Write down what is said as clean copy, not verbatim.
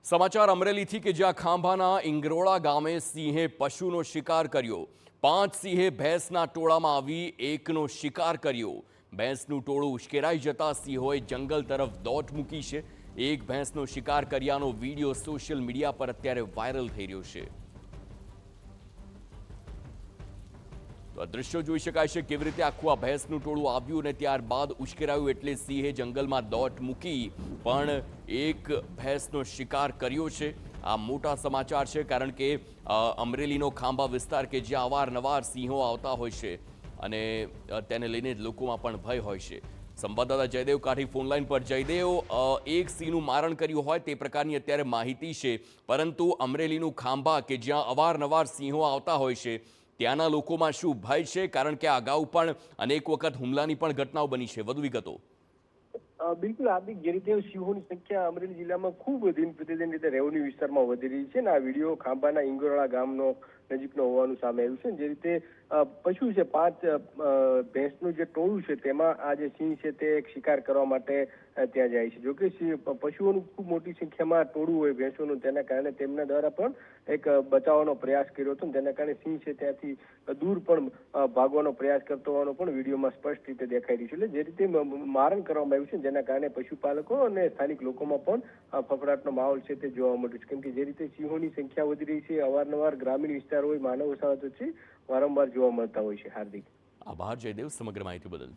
સમાચાર અમરેલીથી કે જ્યાં ખાંભાના ઇંગરોળા ગામે સિંહે પશુનો શિકાર કર્યો। 5 સિંહે ભેંસના ટોળામાં આવી એકનો શિકાર કર્યો। ભેંસનું ટોળું ઉશ્કેરાઈ જતા સિંહોએ જંગલ તરફ દોટ મૂકી છે। એક ભેંસનો શિકાર કર્યાનો વિડીયો સોશિયલ મીડિયા પર અત્યારે વાયરલ થઈ રહ્યો છે। તો આ દ્રશ્યો જોઈ શકાય છે કેવી રીતે આખું આ ભેંસનું ટોળું આવ્યું અને ત્યારબાદ ઉશ્કેરાયું એટલે સિંહે જંગલમાં દોટ મૂકી પણ એક ભેંસનો શિકાર કર્યો છે। આ મોટા સમાચાર છે કારણ કે અમરેલીનો ખાંભા વિસ્તાર કે જ્યાં અવારનવાર સિંહો આવતા હોય છે અને તેને લઈને લોકોમાં પણ ભય હોય છે। સંવાદદાતા જયદેવ કાઠી ફોનલાઈન પર। જયદેવ, એક સિંહનું મારણ કર્યું હોય તે પ્રકારની અત્યારે માહિતી છે, પરંતુ અમરેલીનું ખાંભા કે જ્યાં અવારનવાર સિંહો આવતા હોય છે ત્યાંના લોકોમાં શું ભય છે? કારણ કે અગાઉ પણ અનેક વખત હુમલાની પણ ઘટનાઓ બની છે। વધુ વિગતો। બિલકુલ હાર્દિક, જે રીતે સિંહોની સંખ્યા અમરેલી જિલ્લામાં ખૂબ દિન પ્રતિદિન રીતે રેવન્યુ વિસ્તારમાં વધી રહી છે ને આ વિડીયો ખાંભાના ઇંગરોળા ગામનો નજીકનો હોવાનું સામે આવ્યું છે। જે રીતે પશુ છે 5 ભેંસનું જે ટોળું છે તેમાં આ જે સિંહ છે તે એક શિકાર કરવા માટે ત્યાં જાય છે। જોકે પશુઓનું ખૂબ મોટી સંખ્યામાં ટોળું હોય ભેંસોનું, તેના કારણે તેમના દ્વારા પણ એક બચાવવાનો પ્રયાસ કર્યો હતો। તેના કારણે સિંહ છે ત્યાંથી દૂર પણ ભાગવાનો પ્રયાસ કરતો હોવાનો પણ વિડીયોમાં સ્પષ્ટ રીતે દેખાઈ રહ્યું છે। એટલે જે રીતે મારણ કરવામાં આવ્યું છે જેના કારણે પશુપાલકો અને સ્થાનિક લોકોમાં પણ ફફડાટનો માહોલ છે તે જોવા મળ્યો છે। કેમ કે જે રીતે સિંહોની સંખ્યા વધી રહી છે, અવારનવાર ગ્રામીણ વિસ્તાર હોય, માનવ વસાહત વચ્ચે વારંવાર જોવા મળતા હોય છે। હાર્દિક, આભાર જયદેવ સમગ્ર માહિતી બદલ।